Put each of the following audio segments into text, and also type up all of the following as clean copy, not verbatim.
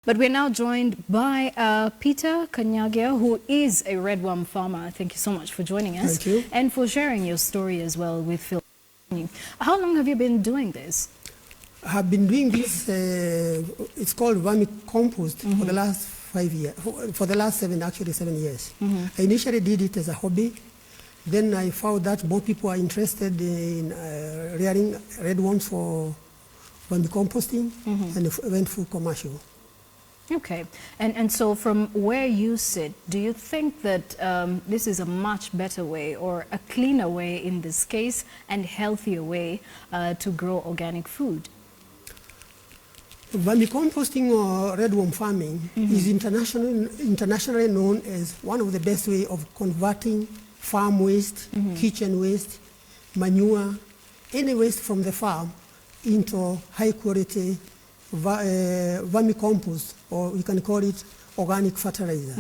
But we're now joined by Peter Kanyagia, who is a redworm farmer. Thank you so much for joining us. Thank you. And for sharing your story as well with Phil. How long have you been doing this? I have been doing this, it's called vermicompost for the last 5 years, for the last 7 years. I initially did it as a hobby. Then I found that more people are interested in rearing redworms for vermicomposting and went full commercial. Okay, and so from where you sit, do you think that this is a much better way or a cleaner way in this case and healthier way to grow organic food? Vermicomposting or redworm farming is internationally known as one of the best ways of converting farm waste, kitchen waste, manure, any waste from the farm into high quality vermicompost, or we can call it organic fertilizer.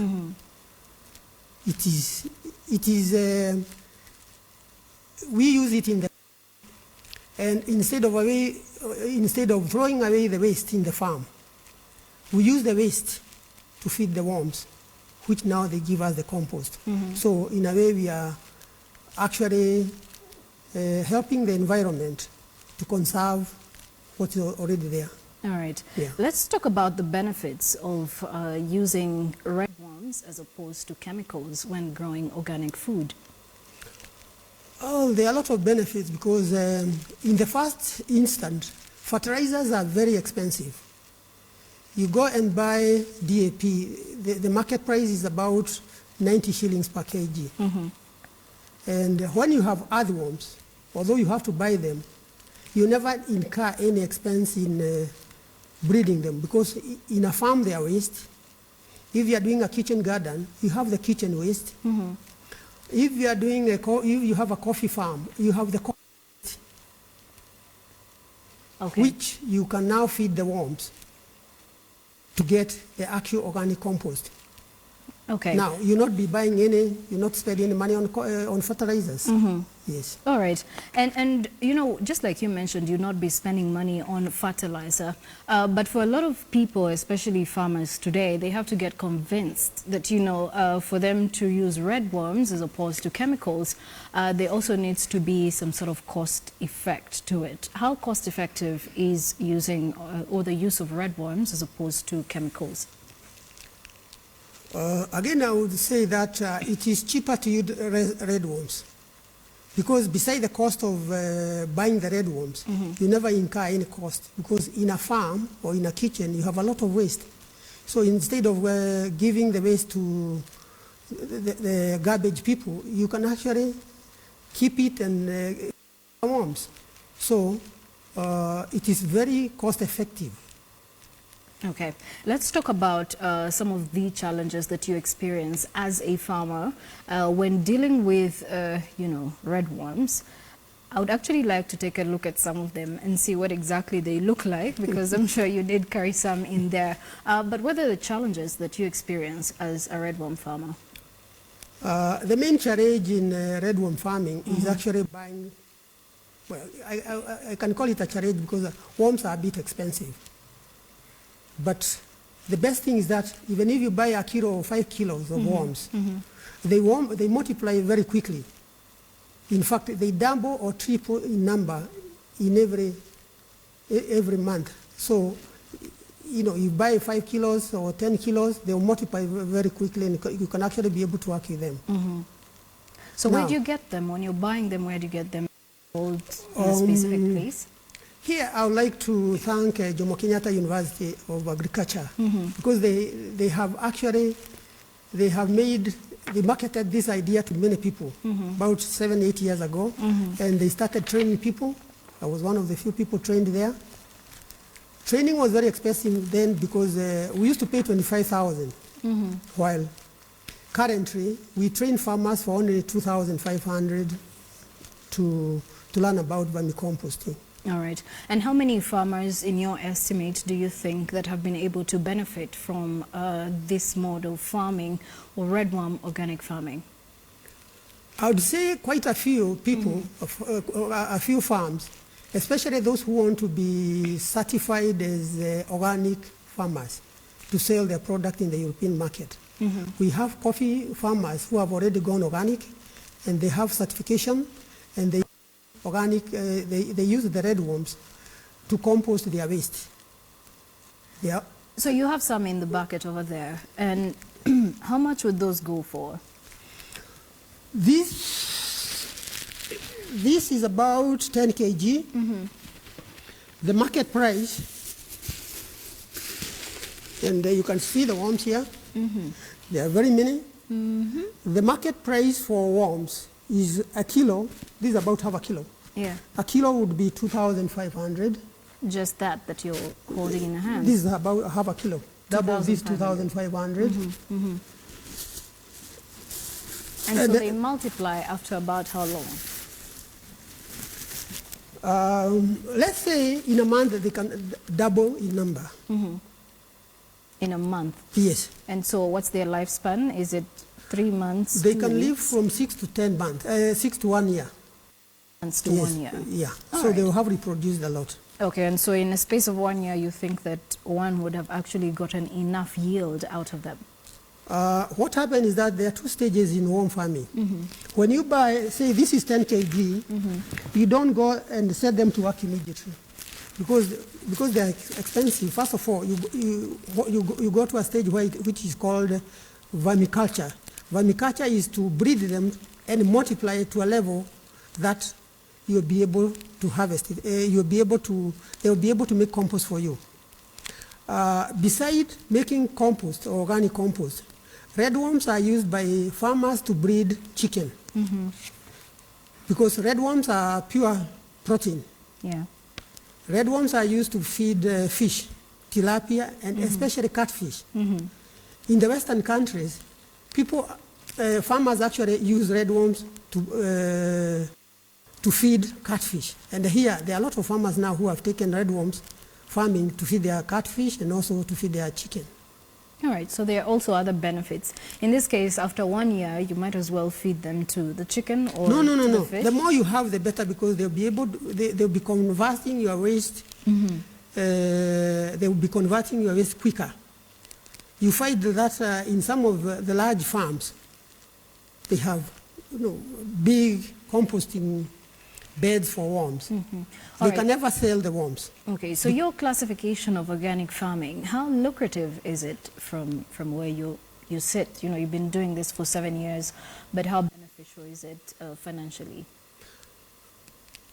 It is we use it in the, and instead of throwing away the waste in the farm, we use the waste to feed the worms, which now they give us the compost. So in a way we are actually helping the environment to conserve what's already there. All right. Yeah. Let's talk about the benefits of using redworms as opposed to chemicals when growing organic food. Oh, there are a lot of benefits because in the first instant, fertilizers are very expensive. You go and buy DAP, the market price is about 90 shillings per kg. And when you have earthworms, although you have to buy them, you never incur any expense in breeding them, because in a farm they are waste. If you are doing a kitchen garden, you have the kitchen waste. If you are doing if you have a coffee farm, you have the coffee waste, which you can now feed the worms to get the actual organic compost. Okay. Now, you'll not be buying any, you'll not spend any money on fertilizers. Yes. All right. And you know, just like you mentioned, you'll not be spending money on fertilizer. But for a lot of people, especially farmers today, they have to get convinced that, you know, for them to use redworms as opposed to chemicals, there also needs to be some sort of cost effect to it. How cost effective is using or the use of redworms as opposed to chemicals? Again, I would say that it is cheaper to use redworms, because besides the cost of buying the redworms, you never incur any cost, because in a farm or in a kitchen you have a lot of waste. So instead of giving the waste to the garbage people, you can actually keep it and worms. So it is very cost effective. Okay, let's talk about some of the challenges that you experience as a farmer when dealing with, you know, redworms. I would actually like to take a look at some of them and see what exactly they look like, because I'm sure you did carry some in there. But what are the challenges that you experience as a redworm farmer? The main challenge in redworm farming is actually buying, well, I can call it a challenge because worms are a bit expensive. But the best thing is that even if you buy a kilo or 5 kilos of worms, they multiply very quickly. In fact, they double or triple in number in every month. So, you know, you buy 5 kilos or 10 kilos, they will multiply very quickly, and you can actually be able to work with them. So now, where do you get them? When you're buying them, where do you get them? In a specific place? Here, I would like to thank Jomo Kenyatta University of Agriculture, because they have actually, they marketed this idea to many people about 7-8 years ago, and they started training people. I was one of the few people trained there. Training was very expensive then, because we used to pay 25,000, while currently we train farmers for only 2,500 to learn about vermicomposting. All right. And how many farmers, in your estimate, do you think that have been able to benefit from this mode of farming or redworm organic farming? I would say quite a few people, a few farms, especially those who want to be certified as organic farmers. to sell their product in the European market. We have coffee farmers who have already gone organic, and they have certification, and they they use the red worms to compost their waste. Yeah. So you have some in the bucket over there, and how much would those go for? This is about 10 kg. The market price, and you can see the worms here. There are very many. The market price for worms is a kilo. This is about half a kilo. Yeah. A kilo would be 2,500. Just that you're holding in your hand. This is about half a kilo. Double this 2,500. And so they multiply after about how long? Let's say in a month they can double in number. In a month? Yes. And so what's their lifespan? Is it 3 months? They can live from 6 to 10 months, 6 to 1 year. Months to Yes. 1 year? Yeah. All So right. they will have reproduced a lot. Okay, and so in a space of 1 year, you think that one would have actually gotten enough yield out of them? What happened is that there are two stages in worm farming. When you buy, say this is 10 kg, you don't go and set them to work immediately because they are expensive. First of all, you go to a stage which is called vermiculture. Vermiculture is to breed them and multiply it to a level that you'll be able to harvest it. They will be able to make compost for you. Beside making compost or organic compost, red worms are used by farmers to breed chicken because red worms are pure protein. Yeah. Red worms are used to feed fish, tilapia, and especially catfish. In the Western countries, farmers actually use red worms to feed catfish. And here, there are a lot of farmers now who have taken red worms farming to feed their catfish and also to feed their chicken. All right, so there are also other benefits. In this case, after 1 year, you might as well feed them to the chicken or to the fish? The more you have, the better, because they'll be converting your waste. They will be converting your waste quicker. You find that in some of the large farms, they have big composting beds for worms. They can never sell the worms. Okay, so your classification of organic farming, how lucrative is it from where you sit? You've been doing this for 7 years, but how beneficial is it financially?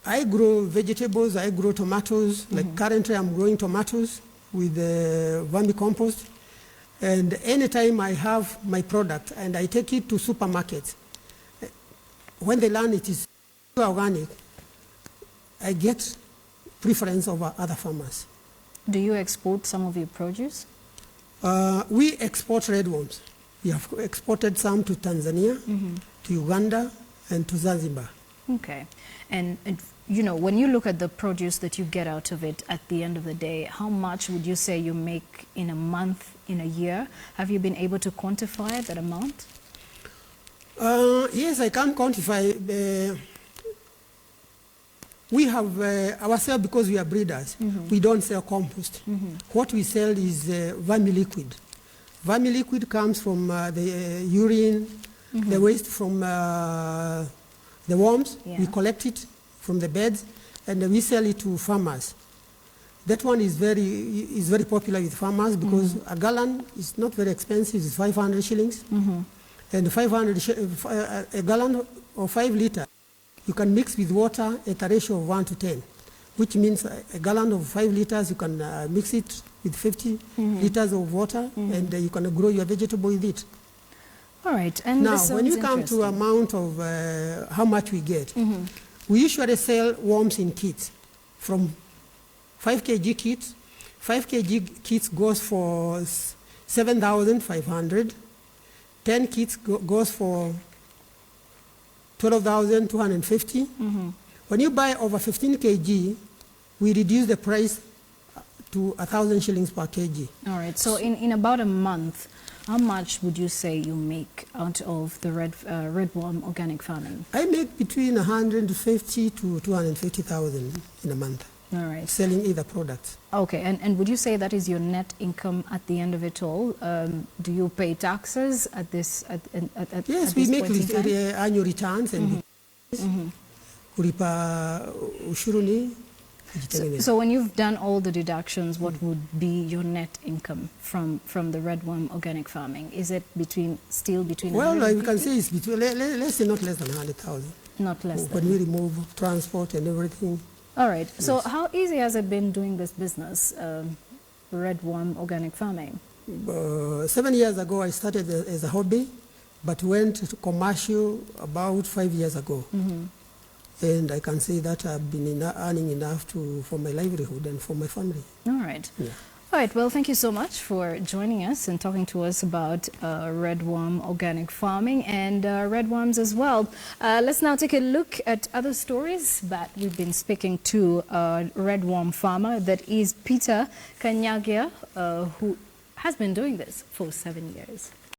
I grow vegetables, I grow tomatoes. Like currently I'm growing tomatoes with vermicompost. And anytime I have my product and I take it to supermarkets, when they learn it is organic, I get preference over other farmers. Do you export some of your produce? We export red worms. We have exported some to Tanzania, to Uganda, and to Zanzibar. Okay. And when you look at the produce that you get out of it at the end of the day, how much would you say you make in a month, in a year? Have you been able to quantify that amount? Yes, I can quantify. We have ourselves, because we are breeders, we don't sell compost. What we sell is vermiliquid. Vermiliquid comes from the urine, the waste from the worms. Yeah. We collect it from the beds and we sell it to farmers. That one is very popular with farmers because a gallon is not very expensive. It's 500 shillings. And a gallon or 5 liters, you can mix with water at a ratio of 1 to 10, which means a gallon of 5 liters, you can mix it with 50 liters of water, and you can grow your vegetable with it. All right. And now, when you come to amount of how much we get, we usually sell worms in kits from 5 kg kits. 5 kg kits goes for 7,500. 10 kits goes for 12,250. When you buy over 15 kg, we reduce the price to 1,000 shillings per kg. All right. So in about a month, how much would you say you make out of the red worm organic farming? I make between 150 to 250,000 in a month. All right. selling either products. Okay, and would you say that is your net income at the end of it all? Do you pay taxes at this at Yes, at we this make point in time? annual returns and kulipa ushuru ni kujitegemea. So when you've done all the deductions, what would be your net income from the red worm organic farming? Is it still between? Well, we 150? can say it's between, let's say not less than 100,000. Not less When than. we remove transport and everything. All right. So Yes. how easy has it been doing this business, red worm organic farming? 7 years ago, I started as a hobby, but went to commercial about 5 years ago. And I can say that I've been earning enough for my livelihood and for my family. All right. Yeah. All right. Well, thank you so much for joining us and talking to us about red worm organic farming and red worms as well. Let's now take a look at other stories that we've been speaking to a red worm farmer, that is Peter Kanyagia, who has been doing this for 7 years.